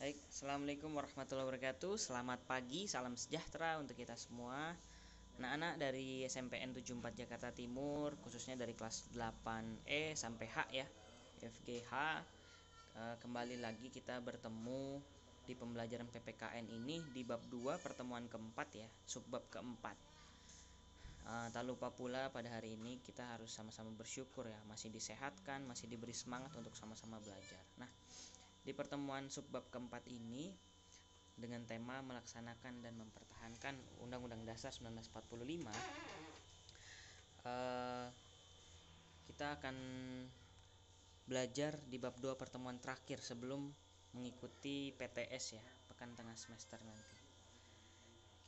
Baik, Assalamualaikum warahmatullahi wabarakatuh. Selamat pagi, salam sejahtera untuk kita semua. Anak-anak dari SMPN 74 Jakarta Timur, khususnya dari kelas 8E sampai H ya, FGH. Kembali lagi kita bertemu di pembelajaran PPKN ini di bab 2 pertemuan keempat ya, subbab keempat. Tak lupa pula pada hari ini kita harus sama-sama bersyukur ya, masih disehatkan, masih diberi semangat untuk sama-sama belajar. Nah, di pertemuan subbab keempat ini dengan tema melaksanakan dan mempertahankan Undang-Undang Dasar 1945, kita akan belajar di bab 2 pertemuan terakhir sebelum mengikuti PTS ya, pekan tengah semester nanti.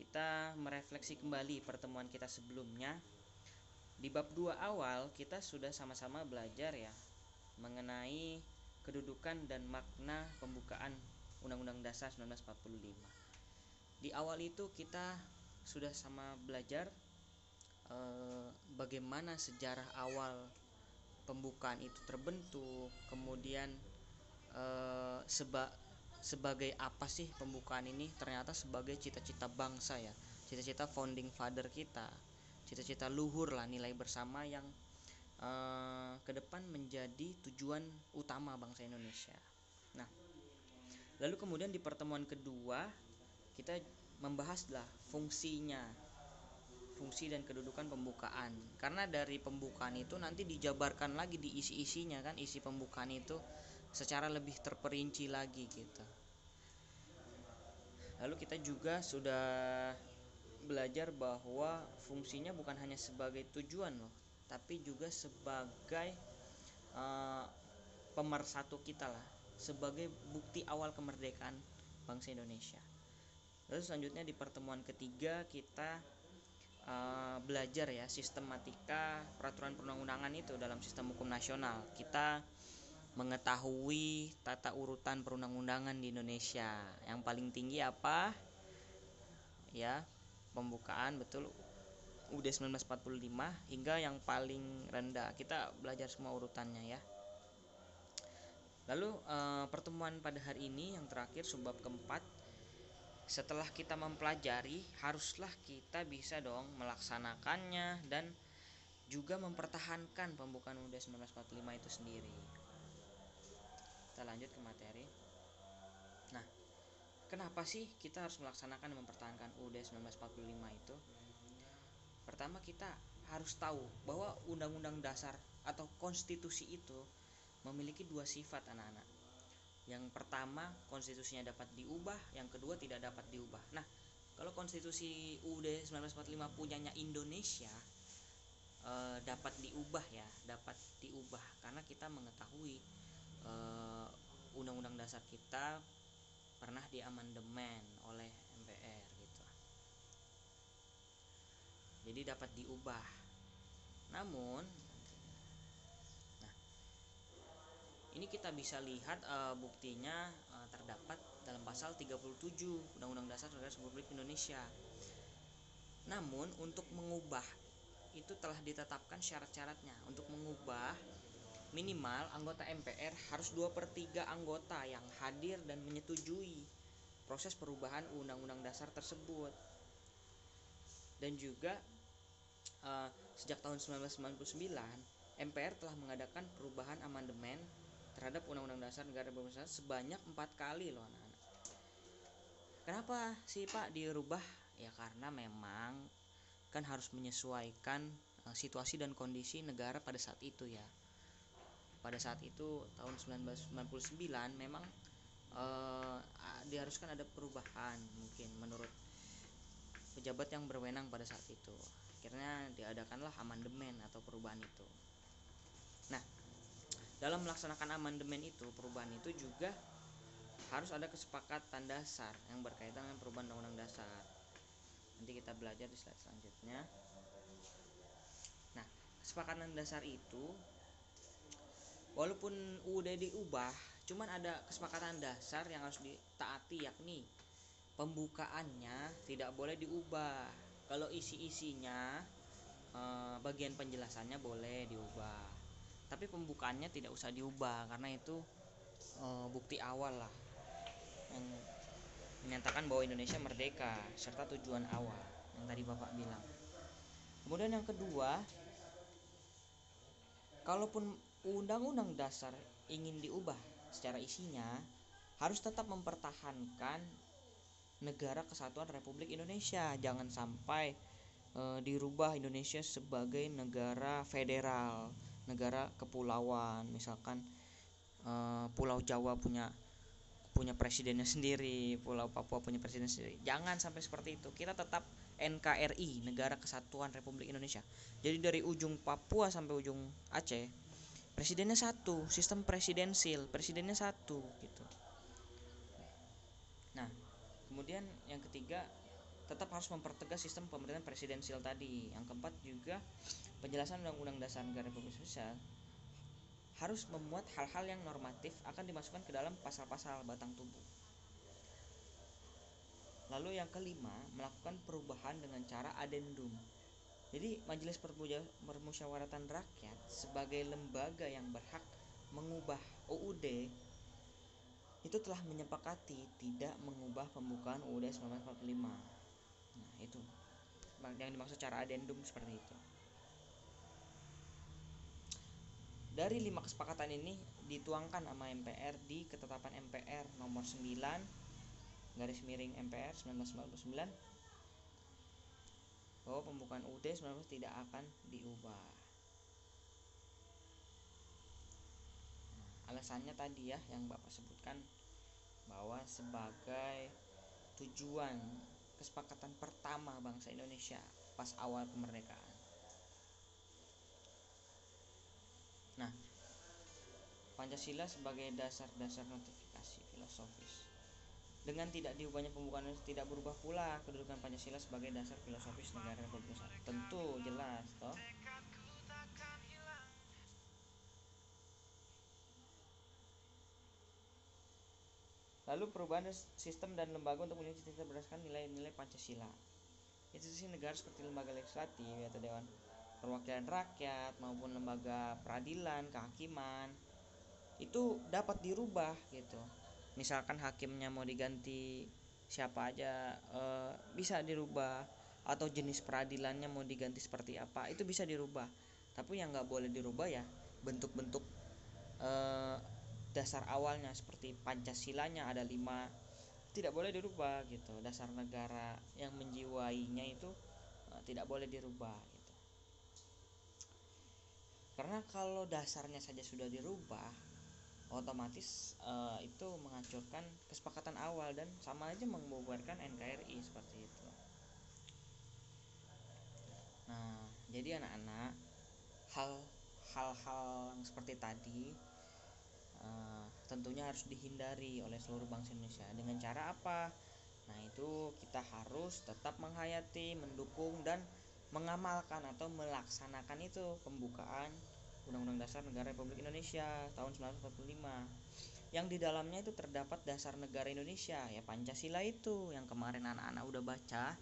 Kita merefleksi kembali pertemuan kita sebelumnya. Di bab 2 awal kita sudah sama-sama belajar ya mengenai kedudukan dan makna pembukaan Undang-Undang Dasar 1945. Di awal itu kita sudah sama belajar bagaimana sejarah awal pembukaan itu terbentuk, kemudian sebagai apa sih pembukaan ini? Ternyata sebagai cita-cita bangsa ya, cita-cita founding father kita, cita-cita luhur lah, nilai bersama yang ke depan menjadi tujuan utama bangsa Indonesia. Nah, lalu kemudian di pertemuan kedua kita membahaslah fungsi dan kedudukan pembukaan. Karena dari pembukaan itu nanti dijabarkan lagi di isi-isinya kan, isi pembukaan itu secara lebih terperinci lagi gitu. Lalu kita juga sudah belajar bahwa fungsinya bukan hanya sebagai tujuan loh, tapi juga sebagai pemersatu kita lah, sebagai bukti awal kemerdekaan bangsa Indonesia. Lalu selanjutnya di pertemuan ketiga kita belajar ya sistematika peraturan perundang-undangan itu dalam sistem hukum nasional. Kita mengetahui tata urutan perundang-undangan di Indonesia. Yang paling tinggi apa? Ya, pembukaan betul UUD 1945 hingga yang paling rendah. Kita belajar semua urutannya ya. Lalu pertemuan pada hari ini yang terakhir subbab keempat, setelah kita mempelajari haruslah kita bisa dong melaksanakannya dan juga mempertahankan pembukaan UUD 1945 itu sendiri. Kita lanjut ke materi. Nah, kenapa sih kita harus melaksanakan dan mempertahankan UUD 1945 itu? Pertama, kita harus tahu bahwa Undang-Undang Dasar atau konstitusi itu memiliki dua sifat anak-anak. Yang pertama, konstitusinya dapat diubah, yang kedua tidak dapat diubah. Nah, kalau konstitusi UUD 1945 punyanya Indonesia dapat diubah karena kita mengetahui Undang-Undang Dasar kita pernah diamandemen oleh MPR gitu. Jadi dapat diubah. Namun ini kita bisa lihat buktinya terdapat dalam pasal 37 Undang-Undang Dasar Negara Republik Indonesia. Namun untuk mengubah itu telah ditetapkan syarat-syaratnya. Untuk mengubah minimal anggota MPR harus 2/3 anggota yang hadir dan menyetujui proses perubahan Undang-Undang Dasar tersebut. Dan juga sejak tahun 1999 MPR telah mengadakan perubahan amandemen terhadap Undang-Undang Dasar Negara Republik Indonesia sebanyak 4 kali loh anak-anak. Kenapa sih Pak dirubah? Ya karena memang kan harus menyesuaikan situasi dan kondisi negara pada saat itu ya. Pada saat itu tahun 1999 memang diharuskan ada perubahan mungkin menurut pejabat yang berwenang pada saat itu. Akhirnya diadakanlah amandemen atau perubahan itu. Nah, dalam melaksanakan amandemen itu, perubahan itu juga harus ada kesepakatan dasar yang berkaitan dengan perubahan Undang-Undang Dasar. Nanti kita belajar di slide selanjutnya. Nah, kesepakatan dasar itu walaupun UUD diubah, cuman ada kesepakatan dasar yang harus ditaati, yakni pembukaannya tidak boleh diubah. Kalau isi-isinya bagian penjelasannya boleh diubah, tapi pembukaannya tidak usah diubah karena itu bukti awal lah. yang menyatakan bahwa Indonesia merdeka serta tujuan awal yang tadi Bapak bilang. Kemudian yang kedua, kalaupun Undang-Undang Dasar ingin diubah secara isinya, harus tetap mempertahankan negara kesatuan Republik Indonesia. Jangan sampai dirubah Indonesia sebagai negara federal, negara kepulauan. Misalkan Pulau Jawa punya presidennya sendiri, Pulau Papua punya presiden sendiri. Jangan sampai seperti itu. Kita tetap NKRI, Negara Kesatuan Republik Indonesia. Jadi dari ujung Papua sampai ujung Aceh, presidennya satu, sistem presidensil, presidennya satu gitu. Nah, kemudian yang ketiga, tetap harus mempertegas sistem pemerintahan presidensil tadi. Yang keempat juga, penjelasan Undang-Undang Dasar Negara Republik Indonesia harus memuat hal-hal yang normatif akan dimasukkan ke dalam pasal-pasal batang tubuh. Lalu yang kelima, melakukan perubahan dengan cara adendum. Jadi Majelis Permusyawaratan Rakyat sebagai lembaga yang berhak mengubah UUD itu telah menyepakati tidak mengubah pembukaan UUD 1945. Nah, itu yang dimaksud cara adendum seperti itu. Dari 5 kesepakatan ini dituangkan sama MPR di Ketetapan MPR nomor 9/MPR 1999 bahwa pembukaan UUD 1945 tidak akan diubah. Alasannya tadi ya yang Bapak sebutkan, bahwa sebagai tujuan kesepakatan pertama bangsa Indonesia pas awal kemerdekaan. Nah, Pancasila sebagai dasar-dasar notifikasi filosofis. Dengan tidak diubahnya pembukaan tidak berubah pula kedudukan Pancasila sebagai dasar filosofis negara Republik Indonesia. Tentu jelas toh. Lalu perubahan sistem dan lembaga untuk menyusun cita-cita berdasarkan nilai-nilai Pancasila. Institusi negara seperti lembaga legislatif atau Dewan Perwakilan Rakyat maupun lembaga peradilan, kehakiman itu dapat dirubah gitu. Misalkan hakimnya mau diganti siapa aja, bisa dirubah, atau jenis peradilannya mau diganti seperti apa itu bisa dirubah. Tapi yang nggak boleh dirubah ya bentuk-bentuk dasar awalnya seperti Pancasilanya ada 5, tidak boleh dirubah gitu. Dasar negara yang menjiwainya itu tidak boleh dirubah gitu. Karena kalau dasarnya saja sudah dirubah, otomatis itu menghancurkan kesepakatan awal dan sama aja membubarkan NKRI seperti itu. Nah, jadi anak-anak, hal-hal yang seperti tadi tentunya harus dihindari oleh seluruh bangsa Indonesia. Dengan cara apa? Nah, itu kita harus tetap menghayati, mendukung dan mengamalkan atau melaksanakan itu pembukaan Undang-Undang Dasar Negara Republik Indonesia tahun 1945. Yang di dalamnya itu terdapat dasar negara Indonesia, ya Pancasila itu yang kemarin anak-anak udah baca.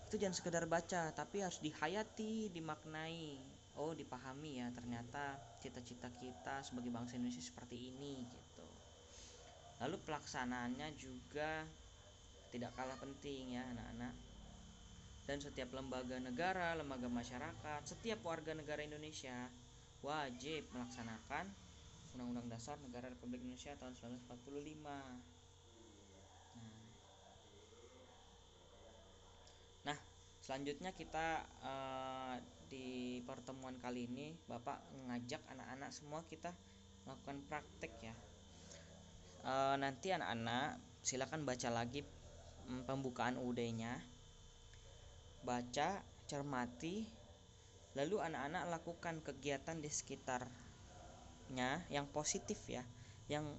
Itu jangan sekedar baca, tapi harus dihayati, dimaknai. Oh, dipahami ya, ternyata cita-cita kita sebagai bangsa Indonesia seperti ini gitu. Lalu pelaksanaannya juga tidak kalah penting ya anak-anak. Dan setiap lembaga negara, lembaga masyarakat, setiap warga negara Indonesia wajib melaksanakan Undang-Undang Dasar Negara Republik Indonesia tahun 1945. Nah, selanjutnya kita di pertemuan kali ini Bapak mengajak anak-anak semua kita melakukan praktek ya. Nanti anak-anak silakan baca lagi pembukaan UUD-nya, baca, cermati, lalu anak-anak lakukan kegiatan di sekitarnya yang positif ya, yang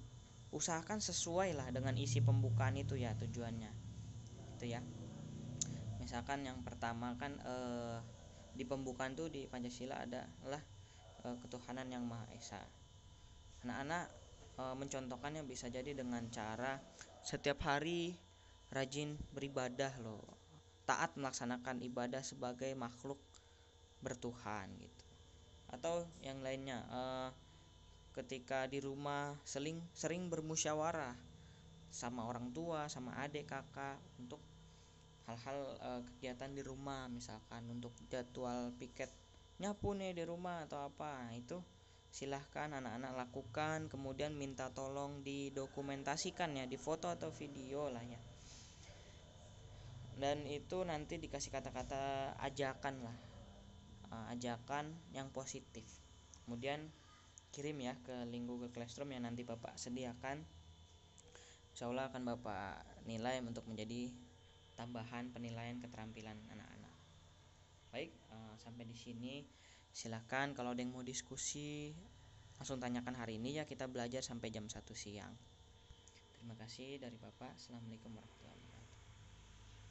usahakan sesuai lah dengan isi pembukaan itu ya tujuannya, itu ya. Misalkan yang pertama kan di pembukaan tuh di Pancasila adalah ketuhanan yang Maha Esa. Anak-anak mencontohkannya bisa jadi dengan cara setiap hari rajin beribadah loh, taat melaksanakan ibadah sebagai makhluk bertuhan gitu. Atau yang lainnya, ketika di rumah sering bermusyawarah sama orang tua, sama adik, kakak untuk hal-hal kegiatan di rumah, misalkan untuk jadwal piket nyapu nih di rumah atau apa. Nah, itu silahkan anak-anak lakukan, kemudian minta tolong didokumentasikan ya, di foto atau video lah ya. Dan itu nanti dikasih kata-kata ajakan lah, ajakan yang positif. Kemudian kirim ya ke link Google Classroom yang nanti Bapak sediakan. Insya Allah akan Bapak nilai untuk menjadi tambahan penilaian keterampilan anak-anak. Baik, sampai di sini. Silakan kalau ada yang mau diskusi langsung tanyakan hari ini ya, kita belajar sampai jam 1 siang. Terima kasih dari Bapak. Assalamualaikum warahmatullahi wabarakatuh.